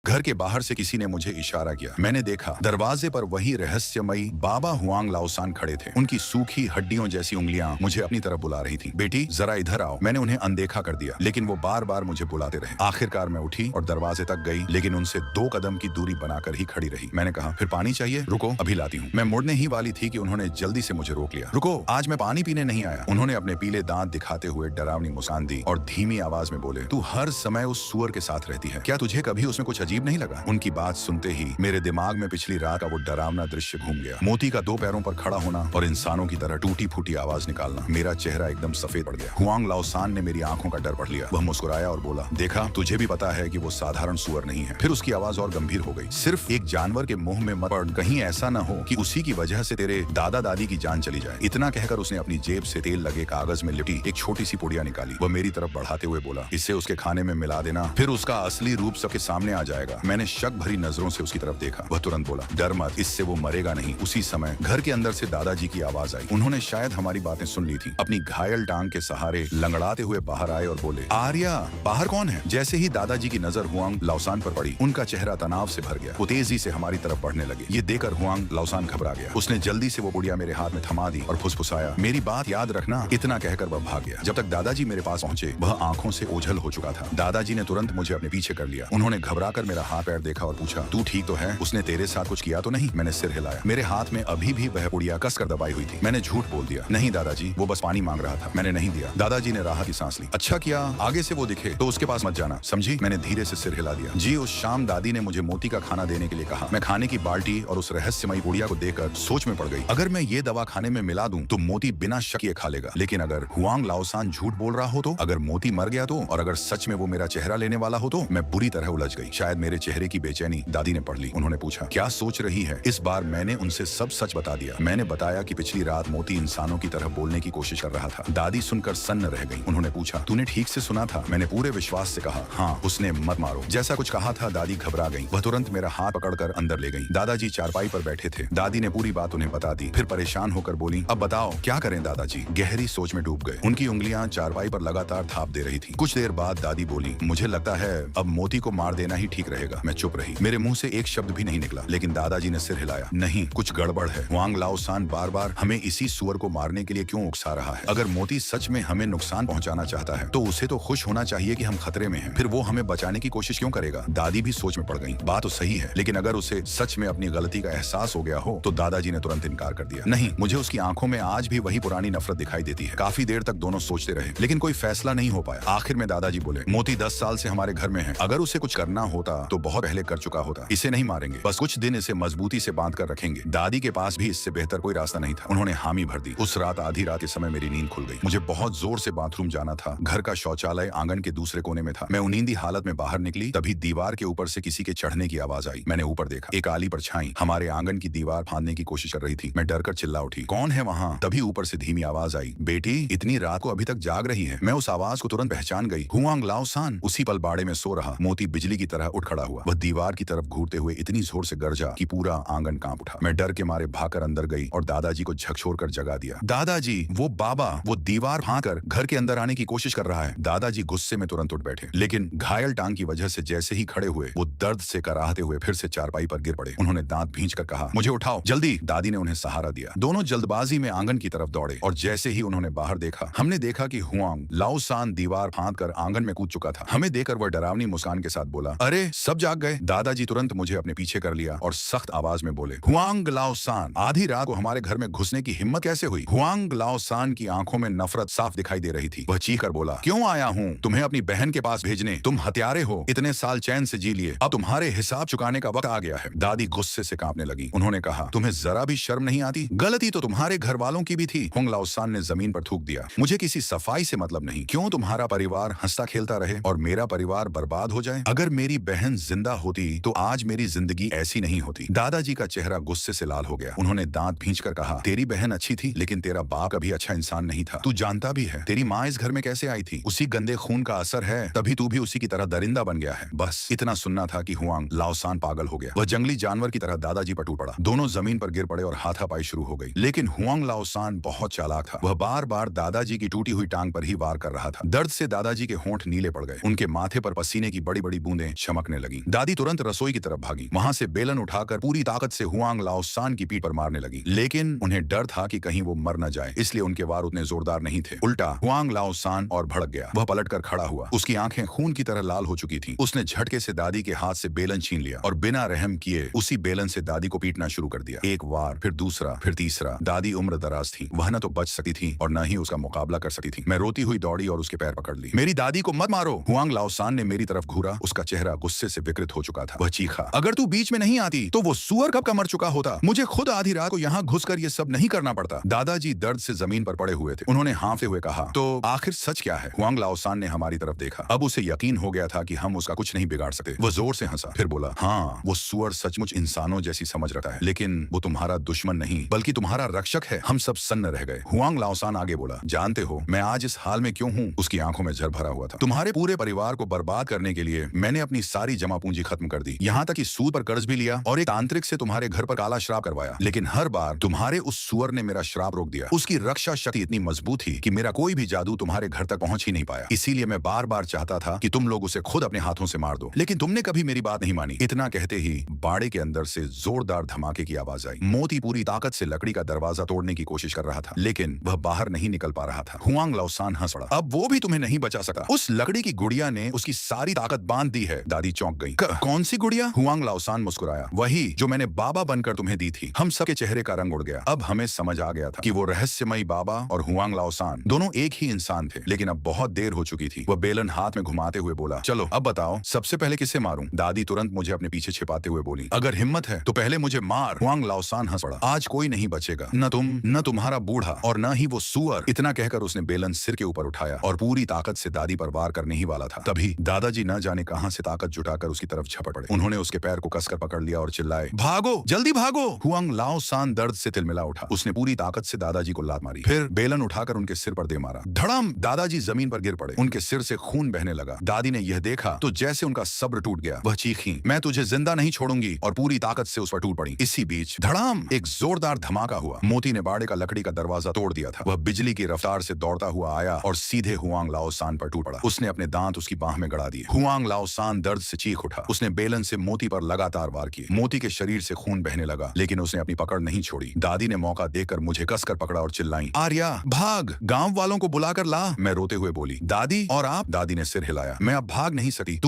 घर के बाहर से किसी ने मुझे इशारा किया। मैंने देखा दरवाजे पर वही रहस्यमयी बाबा हुआंग लाओसान खड़े थे। उनकी सूखी हड्डियों जैसी उंगलियां मुझे अपनी तरफ बुला रही थी। बेटी जरा इधर आओ। मैंने उन्हें अनदेखा कर दिया, लेकिन वो बार बार मुझे बुलाते रहे। आखिरकार मैं उठी और दरवाजे तक गई, लेकिन उनसे 2 कदम की दूरी बनाकर ही खड़ी रही। मैंने कहा, फिर पानी चाहिए? रुको, अभी लाती हूँ। मैं मुड़ने ही वाली थी कि उन्होंने जल्दी से मुझे रोक लिया। रुको, आज मैं पानी पीने नहीं आया। उन्होंने अपने पीले दांत दिखाते हुए डरावनी मुस्कान दी और धीमी आवाज में बोले, तू हर समय उस सुअर के साथ रहती है, क्या तुझे कभी उसमें कुछ अजीब नहीं लगा? उनकी बात सुनते ही मेरे दिमाग में पिछली रात का वो डरावना दृश्य घूम गया। मोती का 2 पैरों पर खड़ा होना और इंसानों की तरह टूटी फूटी आवाज निकालना। मेरा चेहरा एकदम सफेद पड़ गया। हुआंग लाओसान ने मेरी आंखों का डर पढ़ लिया। वह मुस्कुराया और बोला, देखा, तुझे भी पता है कि वो साधारण सुअर नहीं है। फिर उसकी आवाज और गंभीर हो गई, सिर्फ एक जानवर के मुंह में मत पड़, कहीं ऐसा न हो कि उसी की वजह से तेरे दादा दादी की जान चली जाए। इतना कहकर उसने अपनी जेब से तेल लगे कागज में लिपटी एक छोटी सी पुड़िया निकाली। वह मेरी तरफ बढ़ाते हुए बोला, इससे उसके खाने में मिला देना, फिर उसका असली रूप सबके सामने आ जाएगा। मैंने शक भरी नजरों से उसकी तरफ देखा। वह तुरंत बोला, डर मत, इससे वो मरेगा नहीं। उसी समय घर के अंदर से दादाजी की आवाज आई। उन्होंने शायद हमारी बातें सुन ली थी। अपनी घायल टांग के सहारे लंगड़ाते हुए बाहर आए और बोले, आर्या, बाहर कौन है? जैसे ही दादाजी की नजर हुआंग लाओसान पर पड़ी, उनका चेहरा तनाव से भर गया। वो तेजी से हमारी तरफ बढ़ने लगे। ये देखकर हुआंग लाओसान घबरा गया। उसने जल्दी से वो पुड़िया मेरे हाथ में थमा दी और फुसफुसाया, मेरी बात याद रखना। इतना कहकर वह भाग गया। जब तक दादाजी मेरे पास पहुंचे, वह आंखों से ओझल हो चुका था। दादाजी ने तुरंत मुझे अपने पीछे कर लिया। उन्होंने घबराकर मेरा हाथ पैर देखा और पूछा, तू ठीक तो है? उसने तेरे साथ कुछ किया तो नहीं? मैंने सिर हिलाया। मेरे हाथ में अभी भी वह पुड़िया कसकर दबाई हुई थी। मैंने झूठ बोल दिया, नहीं दादाजी, वो बस पानी मांग रहा था, मैंने नहीं दिया। दादाजी ने राहत की सांस ली। अच्छा किया, आगे से वो दिखे तो उसके पास मत जाना, समझी? मैंने धीरे से सिर हिला दिया। जी, उस शाम दादी ने मुझे मोती का खाना देने के लिए कहा। मैं खाने की बाल्टी और उस रहस्यमयी पुड़िया को देखकर सोच में पड़ गई। अगर मैं ये दवा खाने में मिला दूं तो मोती बिना शक ये खा लेगा। लेकिन अगर हुआंग लाओसान झूठ बोल रहा हो तो? अगर मोती मर गया तो? और अगर सच में वो मेरा चेहरा लेने वाला हो तो? मैं बुरी तरह उलझ गई। शायद मेरे चेहरे की बेचैनी दादी ने पढ़ ली। उन्होंने पूछा, क्या सोच रही है? इस बार मैंने उनसे सब सच बता दिया। मैंने बताया कि पिछली रात मोती इंसानों की तरह बोलने की कोशिश कर रहा था। दादी सुनकर सन्न रह गई। उन्होंने पूछा, तूने ठीक से सुना था? मैंने पूरे विश्वास से कहा, हाँ, उसने मत मारो जैसा कुछ कहा था। दादी घबरा गई। वह तुरंत मेरा हाथ पकड़कर अंदर ले गई। दादाजी चारपाई पर बैठे थे। दादी ने पूरी बात उन्हें बता दी। फिर परेशान होकर बोली, अब बताओ क्या करें? दादाजी गहरी सोच में डूब गए। उनकी उंगलियां चारपाई पर लगातार थाप दे रही थी। कुछ देर बाद दादी बोली, मुझे लगता है अब मोती को मार देना ही ठीक रहेगा। मैं चुप रही। मेरे मुंह से एक शब्द भी नहीं निकला। लेकिन दादाजी ने सिर हिलाया, नहीं, कुछ गड़बड़ है। हुआंग लाओसान बार बार हमें इसी सुअर को मारने के लिए क्यों उकसा रहा है? अगर मोती सच में हमें नुकसान पहुंचाना चाहता है तो उसे तो खुश होना चाहिए कि हम खतरे में हैं। फिर वो हमें बचाने की कोशिश क्यों करेगा? दादी भी सोच में पड़ गई। बात तो सही है, लेकिन अगर उसे सच में अपनी गलती का एहसास हो गया हो तो? दादाजी ने तुरंत इनकार कर दिया। नहीं, मुझे उसकी आंखों में आज भी वही पुरानी नफरत दिखाई देती है। काफी देर तक दोनों सोचते रहे, लेकिन कोई फैसला नहीं हो पाया। आखिर में दादाजी बोले, मोती 10 साल से हमारे घर में है। अगर उसे कुछ करना होता तो बहुत पहले कर चुका होता। इसे नहीं मारेंगे, बस कुछ दिन इसे मजबूती से बांध कर रखेंगे। दादी के पास भी इससे बेहतर कोई रास्ता नहीं था। उन्होंने हामी भर दी। उस रात आधी रात के समय मेरी नींद खुल गई। मुझे बहुत जोर से बाथरूम जाना था। घर का शौचालय आंगन के दूसरे कोने में था। मैं उनींदी हालत में बाहर निकली, तभी दीवार के ऊपर से किसी के चढ़ने की आवाज आई। मैंने ऊपर देखा। एक काली परछाई हमारे आंगन की दीवार फांदने की कोशिश कर रही थी। मैं डरकर चिल्ला उठी, कौन है वहाँ? तभी ऊपर से धीमी आवाज आई, बेटी, इतनी रात को अभी तक जाग रही है? मैं उस आवाज को तुरंत पहचान गई। हुआंग लाओसान उसी पल बाड़े में सो रहा। मोती बिजली की तरह उठ खड़ा हुआ। वह दीवार की तरफ घूरते हुए इतनी जोर से गरजा कि पूरा आंगन कांप उठा। मैं डर के मारे भागकर अंदर गई और दादाजी को झकझोर कर जगा दिया। दादाजी, वो बाबा, वो दीवार फांदकर घर के अंदर आने की कोशिश कर रहा है। दादाजी गुस्से में तुरंत उठ बैठे, लेकिन घायल टांग की वजह से जैसे ही खड़े हुए वो दर्द से कराहते हुए फिर से चारपाई पर गिर पड़े। उन्होंने दांत भींचकर कहा, मुझे उठाओ जल्दी। दादी ने उन्हें सहारा दिया। दोनों जल्दबाजी में आंगन की तरफ दौड़े और जैसे ही उन्होंने बाहर देखा, हमने देखा कि हुआंग लाओसान दीवार फांदकर आंगन में कूद चुका था। हमें देखकर वह डरावनी मुस्कान के साथ बोला, अरे सब जाग गए? दादाजी तुरंत मुझे अपने पीछे कर लिया और सख्त आवाज में बोले, हुआंग लाओसान, आधी रात को हमारे घर में घुसने की हिम्मत कैसे हुई? हुआंग लाओसान की आंखों में नफरत साफ दिखाई दे रही थी। वह चीख कर बोला, क्यों आया हूँ तुम्हें अपनी बहन के पास भेजने? तुम हत्यारे हो। इतने साल चैन से जी लिए, अब तुम्हारे हिसाब चुकाने का वक्त आ गया है। दादी गुस्से से कांपने लगी। उन्होंने कहा, तुम्हें जरा भी शर्म नहीं आती? गलती तो तुम्हारे घर वालों की भी थी। हुआंग लाओसान ने जमीन पर थूक दिया, मुझे किसी सफाई से मतलब नहीं। क्यों तुम्हारा परिवार हंसता खेलता रहे और मेरा परिवार बर्बाद हो जाए? अगर मेरी बहन जिंदा होती तो आज मेरी जिंदगी ऐसी नहीं होती। दादाजी का चेहरा गुस्से से लाल हो गया। उन्होंने दांत भींचकर कहा, तेरी बहन अच्छी थी, लेकिन तेरा बाप कभी अच्छा इंसान नहीं था। तू जानता भी है तेरी माँ इस घर में कैसे आई थी? उसी गंदे खून का असर है, तभी तू भी उसी की तरह दरिंदा बन गया है। बस इतना सुनना था कि हुआंग लाओसान पागल हो गया। वह जंगली जानवर की तरह दादाजी पर टूट पड़ा। दोनों जमीन पर गिर पड़े और हाथापाई शुरू हो गई। लेकिन हुआंग लाओसान बहुत चालाक था। वह बार बार दादाजी की टूटी हुई टांग पर ही वार कर रहा था। दर्द से दादाजी के होंठ नीले पड़ गए। उनके माथे पर पसीने की बड़ी बड़ी बूंदें चमकने लपकने लगी। दादी तुरंत रसोई की तरफ भागी, वहां से बेलन उठाकर पूरी ताकत से हुआंग लाओसान की पीठ पर मारने लगी। लेकिन उन्हें डर था कि कहीं वो मर न जाए, इसलिए उनके वार उतने जोरदार नहीं थे। उल्टा हुआंग लाओसान और भड़क गया। वह पलटकर खड़ा हुआ, उसकी आंखें खून की तरह लाल हो चुकी थीं। उसने झटके से दादी के हाथ से बेलन छीन लिया और बिना रहम किए उसी बेलन से दादी को पीटना शुरू कर दिया। एक वार, फिर दूसरा, फिर तीसरा। दादी उम्र दराज थी, वह न तो बच सकती थी और न ही उसका मुकाबला कर सकती थी। मैं रोती हुई दौड़ी और उसके पैर पकड़ ली। मेरी दादी को मत मारो! हुआंग लाओसान ने मेरी तरफ घूरा। उसका चेहरा गुस्से से विकृत हो चुका था। वह चीखा, अगर तू बीच में नहीं आती तो वो सुअर कब का मर चुका होता। मुझे खुद आधी रात को यहाँ घुसकर ये सब नहीं करना पड़ता। दादाजी दर्द से जमीन पर पड़े हुए थे। उन्होंने हाँफते हुए कहा, तो आखिर सच क्या है? हुआंग लाओसान ने हमारी तरफ देखा। अब उसे यकीन हो गया था कि हम उसका कुछ नहीं बिगाड़ सकते। वह जोर से हंसा, फिर बोला, हाँ, वो सुअर सचमुच इंसानों जैसी समझ रखता है, लेकिन वो तुम्हारा दुश्मन नहीं बल्कि तुम्हारा रक्षक है। हम सब सन्न रह गए। हुआंग लाओसान आगे बोला, जानते हो मैं आज इस हाल में क्यों हूँ? उसकी आंखों में झर भरा हुआ था। तुम्हारे पूरे परिवार को बर्बाद करने के लिए मैंने अपनी सारी जमा पूंजी खत्म कर दी, यहाँ तक कि सूद पर कर्ज भी लिया और एक तांत्रिक से तुम्हारे घर पर काला श्राप करवाया। लेकिन हर बार तुम्हारे उस सुअर ने मेरा श्राप रोक दिया। उसकी रक्षा शक्ति इतनी मजबूत थी कि मेरा कोई भी जादू तुम्हारे घर तक पहुंच ही नहीं पाया। इसीलिए मैं बार बार चाहता था कि तुम लोग उसे खुद अपने हाथों से मार दो, लेकिन तुमने कभी मेरी बात नहीं मानी। इतना कहते ही बाड़े के अंदर से जोरदार धमाके की आवाज आई। मोती पूरी ताकत से लकड़ी का दरवाजा तोड़ने की कोशिश कर रहा था, लेकिन वह बाहर नहीं निकल पा रहा था। हुआंग लाओसान हंस पड़ा। अब वो भी तुम्हें नहीं बचा सका। उस लकड़ी की गुड़िया ने उसकी सारी ताकत बांध दी है। दादी चौंक गई। कौन सी गुड़िया? हुआंग लाओसान मुस्कुराया। वही जो मैंने बाबा बनकर तुम्हें दी थी। हम सबके चेहरे का रंग उड़ गया। अब हमें समझ आ गया था कि वो रहस्यमयी बाबा और हुआंग लाओसान दोनों एक ही इंसान थे। लेकिन अब बहुत देर हो चुकी थी। वह बेलन हाथ में घुमाते हुए बोला, चलो अब बताओ सबसे पहले किसे मारूं? दादी तुरंत मुझे अपने पीछे छिपाते हुए बोली, अगर हिम्मत है तो पहले मुझे मार। हुआंग लाओसान हंस पड़ा। आज कोई नहीं बचेगा, न तुम, न तुम्हारा बूढ़ा और न ही वो सुअर। इतना कहकर उसने बेलन सिर के ऊपर उठाया और पूरी ताकत से दादी पर वार करने ही वाला था। तभी दादाजी न जाने कहां से ताकत जुटाकर उसकी तरफ झपट पड़े। उन्होंने उसके पैर को कसकर पकड़ लिया और चिल्लाए, भागो, जल्दी भागो! हुआंग लाओसान दर्द से तिलमिला उठा। उसने पूरी ताकत से दादाजी को लात मारी, फिर बेलन उठाकर उनके सिर पर दे मारा। धड़म! दादाजी जमीन पर गिर पड़े। उनके सिर से खून बहने लगा। दादी ने यह देखा तो जैसे उनका सब्र टूट गया। वह चीखी, मैं तुझे जिंदा नहीं छोड़ूंगी, और पूरी ताकत से उस पर टूट पड़ी। इसी बीच धड़ाम! एक जोरदार धमाका हुआ। मोती ने बाड़े का लकड़ी का दरवाजा तोड़ दिया था। वह बिजली की रफ्तार से दौड़ता हुआ आया और सीधे हुआंग लाओसान पर टूट पड़ा। उसने अपने दांत उसकी बाह में गड़ा दिए। हुआंग लाओसान दर्द से चीख उठा। उसने बेलन से मोती पर लगातार वार किए। मोती के शरीर से खून बहने लगा, लेकिन उसने अपनी पकड़ नहीं छोड़ी। दादी ने मौका देखकर मुझे कसकर पकड़ा और चिल्लाई, आर्या भाग, गांव वालों को बुलाकर ला। मैं रोते हुए बोली, दादी और आप? दादी ने सिर हिलाया, मैं अब भाग नहीं सकती।